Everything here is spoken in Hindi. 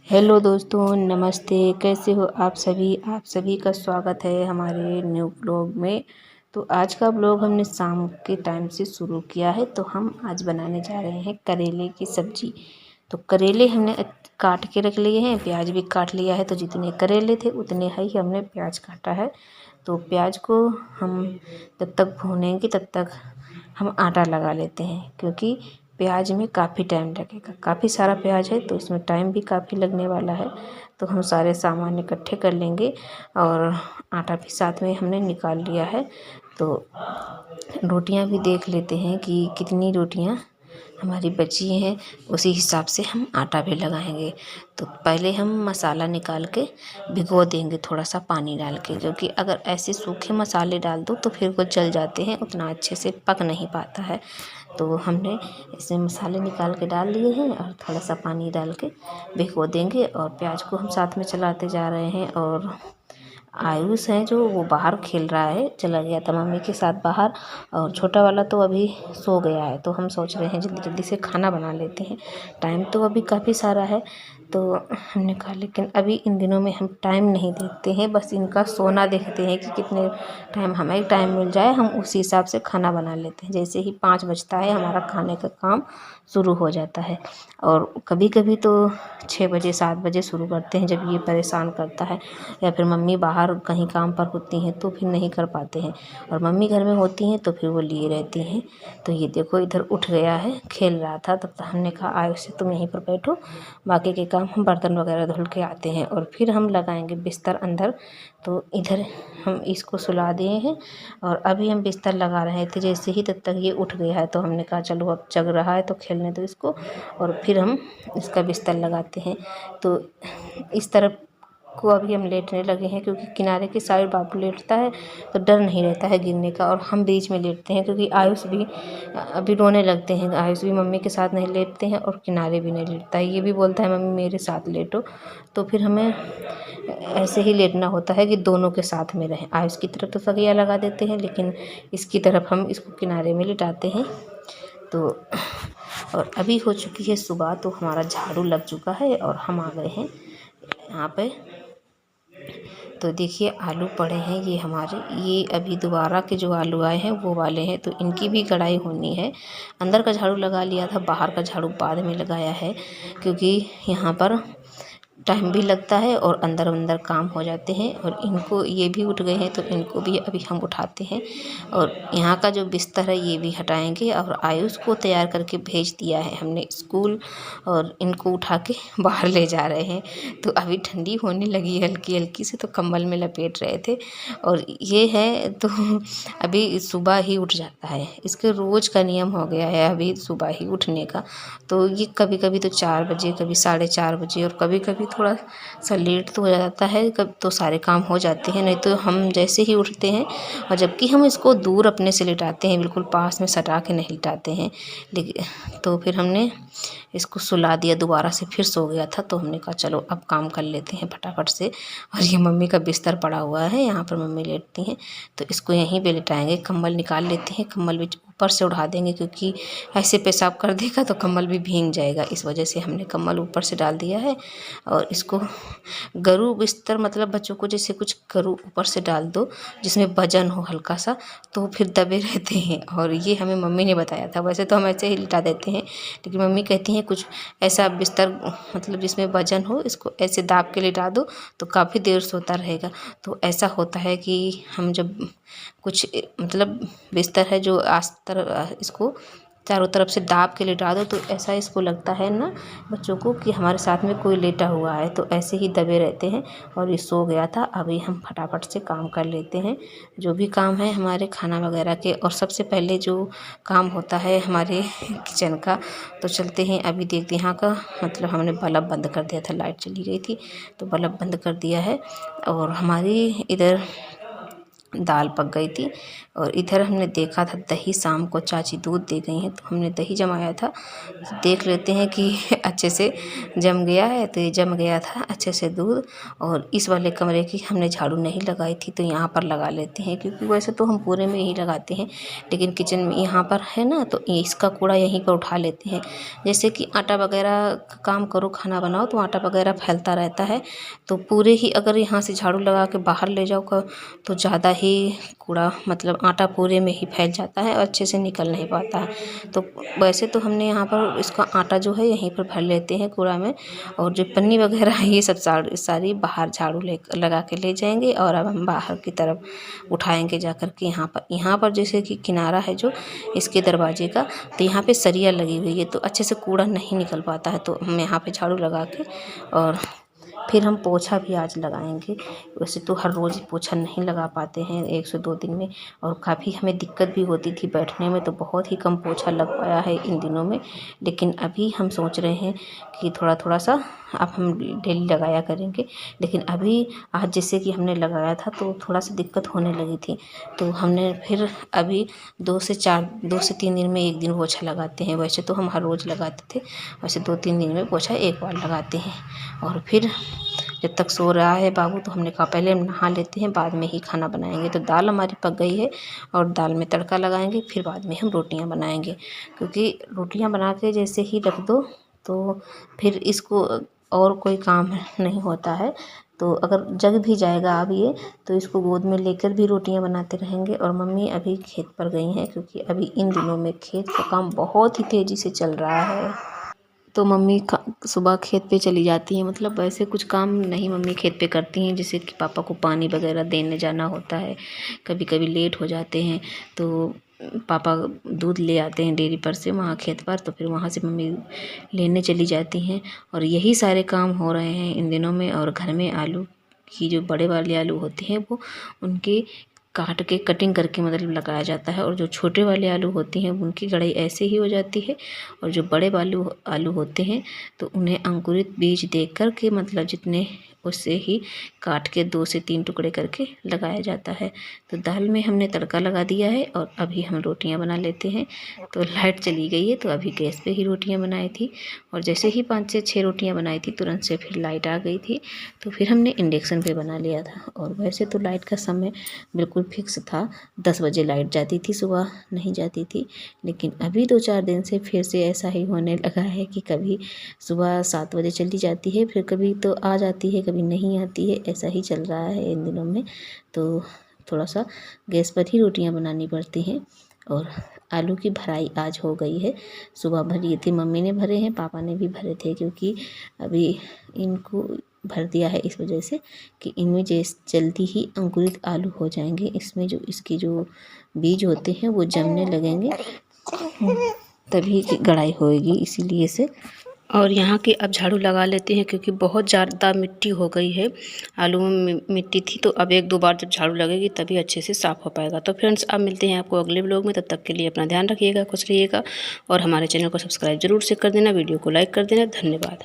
हेलो दोस्तों, नमस्ते। कैसे हो आप सभी का स्वागत है हमारे न्यू ब्लॉग में। तो आज का ब्लॉग हमने शाम के टाइम से शुरू किया है। तो हम आज बनाने जा रहे हैं करेले की सब्जी। तो करेले हमने काट के रख लिए हैं, प्याज भी काट लिया है। तो जितने करेले थे उतने ही हमने प्याज काटा है। तो प्याज को हम जब तक भूनेंगे तब तक हम आटा लगा लेते हैं, क्योंकि प्याज में काफ़ी टाइम लगेगा। काफ़ी सारा प्याज है तो इसमें टाइम भी काफ़ी लगने वाला है। तो हम सारे सामान इकट्ठे कर लेंगे और आटा भी साथ में हमने निकाल लिया है। तो रोटियां भी देख लेते हैं कि कितनी रोटियां हमारी बची हैं, उसी हिसाब से हम आटा भी लगाएंगे। तो पहले हम मसाला निकाल के भिगो देंगे थोड़ा सा पानी डाल के, क्योंकि अगर ऐसे सूखे मसाले डाल दो तो फिर वो जल जाते हैं, उतना अच्छे से पक नहीं पाता है। तो हमने इसमें मसाले निकाल के डाल लिए हैं और थोड़ा सा पानी डाल के भिगो देंगे। और प्याज को हम साथ में चलाते जा रहे हैं। और आयुष है जो वो बाहर खेल रहा है, चला गया था मम्मी के साथ बाहर। और छोटा वाला तो अभी सो गया है। तो हम सोच रहे हैं जल्दी जल्दी से खाना बना लेते हैं। टाइम तो अभी काफ़ी सारा है। तो हमने कहा लेकिन अभी इन दिनों में हम टाइम नहीं देखते हैं, बस इनका सोना देखते हैं कि कितने टाइम हमें टाइम मिल जाए, हम उसी हिसाब से खाना बना लेते हैं। जैसे ही 5 बजता है हमारा खाने का काम शुरू हो जाता है। और कभी कभी तो 6 बजे 7 बजे शुरू करते हैं, जब ये परेशान करता है या फिर मम्मी बाहर कहीं काम पर होती हैं तो फिर नहीं कर पाते हैं। और मम्मी घर में होती हैं तो फिर वो लिए रहती हैं। तो ये देखो इधर उठ गया है, खेल रहा था। तब तक हमने कहा आयुष से तुम यहीं पर बैठो, बाकी के काम हम बर्तन वगैरह धुल के आते हैं और फिर हम लगाएंगे बिस्तर अंदर। तो इधर हम इसको सुला दिए हैं और अभी हम बिस्तर लगा रहे थे। जैसे ही तब तक ये उठ गया है तो हमने कहा चलो अब जग रहा है तो खेलने दो इसको, और फिर हम इसका बिस्तर लगाते हैं। तो इस तरफ को अभी हम लेटने लगे हैं, क्योंकि किनारे की साइड बाबू लेटता है तो डर नहीं रहता है गिरने का। और हम बीच में लेटते हैं, क्योंकि आयुष भी अभी रोने लगते हैं। आयुष भी मम्मी के साथ नहीं लेटते हैं और किनारे भी नहीं लेटता है। ये भी बोलता है मम्मी मेरे साथ लेटो। तो फिर हमें ऐसे ही लेटना होता है कि दोनों के साथ में रहें। आयुष की तरफ तो तकिया लगा देते हैं, लेकिन इसकी तरफ हम इसको किनारे में लिटाते हैं। तो और अभी हो चुकी है सुबह, तो हमारा झाड़ू लग चुका है और हम आ गए हैं यहाँ पे। तो देखिए आलू पड़े हैं ये हमारे, ये अभी दोबारा के जो आलू आए हैं वो वाले हैं। तो इनकी भी कढ़ाई होनी है। अंदर का झाड़ू लगा लिया था, बाहर का झाड़ू बाद में लगाया है, क्योंकि यहाँ पर टाइम भी लगता है और अंदर अंदर काम हो जाते हैं। और इनको, ये भी उठ गए हैं तो इनको भी अभी हम उठाते हैं। और यहाँ का जो बिस्तर है ये भी हटाएंगे। और आयुष को तैयार करके भेज दिया है हमने स्कूल, और इनको उठा के बाहर ले जा रहे हैं। तो अभी ठंडी होने लगी हल्की हल्की से, तो कंबल में लपेट रहे थे। और ये है तो अभी सुबह ही उठ जाता है, इसके रोज़ का नियम हो गया है अभी सुबह ही उठने का। तो ये कभी कभी तो 4 बजे, कभी 4:30 बजे, और कभी कभी थोड़ा सा लेट तो हो जाता है। कब तो सारे काम हो जाते हैं, नहीं तो हम जैसे ही उठते हैं, और जबकि हम इसको दूर अपने से लिटाते हैं, बिल्कुल पास में सटा के नहीं लिटाते हैं। लेकिन तो फिर हमने इसको सुला दिया, दोबारा से फिर सो गया था। तो हमने कहा चलो अब काम कर लेते हैं फटाफट से। और ये मम्मी का बिस्तर पड़ा हुआ है, यहाँ पर मम्मी लेटती हैं, तो इसको यहीं पे लिटाएंगे। कंबल निकाल लेते हैं, कंबल भी ऊपर से उड़ा देंगे, क्योंकि ऐसे पेशाब कर देगा तो कंबल भी भीग जाएगा। इस वजह से हमने कंबल ऊपर से डाल दिया है। और इसको गरू बिस्तर, मतलब बच्चों को जैसे कुछ गरू ऊपर से डाल दो जिसमें वजन हो हल्का सा, तो फिर दबे रहते हैं। और ये हमें मम्मी ने बताया था, वैसे तो हम ऐसे ही लिटा देते हैं, लेकिन मम्मी कहती हैं कुछ ऐसा बिस्तर, मतलब जिसमें वजन हो, इसको ऐसे दाब के लिटा दो तो काफ़ी देर सोता रहेगा। तो ऐसा होता है कि हम जब कुछ, मतलब बिस्तर है जो इसको चारों तरफ से दाब के लिटा दो, तो ऐसा इसको लगता है ना बच्चों को कि हमारे साथ में कोई लेटा हुआ है। तो ऐसे ही दबे रहते हैं। और ये सो गया था। अभी हम फटाफट से काम कर लेते हैं, जो भी काम है हमारे खाना वगैरह के। और सबसे पहले जो काम होता है हमारे किचन का, तो चलते हैं अभी देखते हैं। यहाँ का मतलब हमने बल्ब बंद कर दिया था, लाइट चली गई थी तो बल्ब बंद कर दिया है। और हमारी इधर दाल पक गई थी। और इधर हमने देखा था दही, शाम को चाची दूध दे गई हैं तो हमने दही जमाया था। देख लेते हैं कि अच्छे से जम गया है। तो ये जम गया था अच्छे से दूध। और इस वाले कमरे की हमने झाड़ू नहीं लगाई थी तो यहाँ पर लगा लेते हैं, क्योंकि वैसे तो हम पूरे में ही लगाते हैं, लेकिन किचन में यहाँ पर है ना तो इसका कूड़ा यहीं पर उठा लेते हैं। जैसे कि आटा वगैरह का काम करो, खाना बनाओ तो आटा वगैरह फैलता रहता है, तो पूरे ही अगर यहाँ से झाड़ू लगा के बाहर ले जाओ तो ज़्यादा ही कूड़ा मतलब आटा पूरे में ही फैल जाता है और अच्छे से निकल नहीं पाता है। तो वैसे तो हमने यहाँ पर इसका आटा जो है यहीं पर भर लेते हैं कूड़ा में, और जो पन्नी वगैरह है ये सब सारी बाहर झाड़ू लगा के ले जाएंगे। और अब हम बाहर की तरफ उठाएंगे जा कर के। यहाँ पर जैसे कि किनारा है जो इसके दरवाजे का, तो यहाँ पे सरिया लगी हुई है तो अच्छे से कूड़ा नहीं निकल पाता है। तो हम यहाँ पे झाड़ू लगा के और फिर हम पोछा भी आज लगाएंगे। वैसे तो हर रोज़ पोछा नहीं लगा पाते हैं 1 से 2 दिन में, और काफ़ी हमें दिक्कत भी होती थी बैठने में, तो बहुत ही कम पोछा लग पाया है इन दिनों में। लेकिन अभी हम सोच रहे हैं कि थोड़ा थोड़ा सा अब हम डेली लगाया करेंगे। लेकिन अभी आज जैसे कि हमने लगाया था तो थोड़ा सा दिक्कत होने लगी थी, तो हमने फिर अभी 2 से 3 दिन में 1 दिन पोछा लगाते हैं। वैसे तो हम हर रोज़ लगाते थे, वैसे 2-3 दिन में पोछा 1 बार लगाते हैं। और फिर जब तक सो रहा है बाबू तो हमने कहा पहले हम नहा लेते हैं, बाद में ही खाना बनाएंगे। तो दाल हमारी पक गई है और दाल में तड़का लगाएंगे, फिर बाद में हम रोटियां बनाएंगे, क्योंकि रोटियां बना के जैसे ही रख दो तो फिर इसको और कोई काम नहीं होता है। तो अगर जग भी जाएगा अब ये, तो इसको गोद में लेकर भी रोटियां बनाते रहेंगे। और मम्मी अभी खेत पर गई हैं, क्योंकि अभी इन दिनों में खेत का काम बहुत ही तेज़ी से चल रहा है। तो मम्मी सुबह खेत पे चली जाती हैं, मतलब वैसे कुछ काम नहीं मम्मी खेत पे करती हैं, जैसे कि पापा को पानी वगैरह देने जाना होता है, कभी कभी लेट हो जाते हैं तो पापा दूध ले आते हैं डेयरी पर से वहाँ खेत पर, तो फिर वहाँ से मम्मी लेने चली जाती हैं। और यही सारे काम हो रहे हैं इन दिनों में। और घर में आलू की जो बड़े वाले आलू होते हैं वो उनके काट के कटिंग करके मतलब लगाया जाता है, और जो छोटे वाले आलू होती हैं उनकी गड़ाई ऐसे ही हो जाती है। और जो बड़े आलू होते हैं तो उन्हें अंकुरित बीज दे कर के मतलब जितने उससे ही काट के 2 से 3 टुकड़े करके लगाया जाता है। तो दाल में हमने तड़का लगा दिया है और अभी हम रोटियां बना लेते हैं। तो लाइट चली गई है तो अभी गैस पे ही रोटियां बनाई थी, और जैसे ही 5 से 6 रोटियां बनाई थी तुरंत से फिर लाइट आ गई थी, तो फिर हमने इंडक्शन पे बना लिया था। और वैसे तो लाइट का समय बिल्कुल फिक्स था, 10 बजे लाइट जाती थी, सुबह नहीं जाती थी। लेकिन अभी 2-4 दिन से फिर से ऐसा ही होने लगा है कि कभी सुबह 7 बजे चली जाती है, फिर कभी तो आ जाती है, कभी नहीं आती है, ऐसा ही चल रहा है इन दिनों में। तो थोड़ा सा गैस पर ही रोटियां बनानी पड़ती हैं। और आलू की भराई आज हो गई है, सुबह भरी थी, मम्मी ने भरे हैं, पापा ने भी भरे थे, क्योंकि अभी इनको भर दिया है इस वजह से कि इनमें जल्दी ही अंकुरित आलू हो जाएंगे। इसमें जो इसके जो बीज होते हैं वो जमने लगेंगे, तभी गड़ाई होएगी, इसीलिए से। और यहाँ के अब झाड़ू लगा लेते हैं, क्योंकि बहुत ज़्यादा मिट्टी हो गई है, आलू में मिट्टी थी, तो अब 1-2 बार जब झाड़ू लगेगी तभी अच्छे से साफ़ हो पाएगा। तो फ्रेंड्स अब मिलते हैं आपको अगले व्लॉग में, तब तक के लिए अपना ध्यान रखिएगा, खुश रहिएगा, और हमारे चैनल को सब्सक्राइब जरूर से कर देना, वीडियो को लाइक कर देना। धन्यवाद।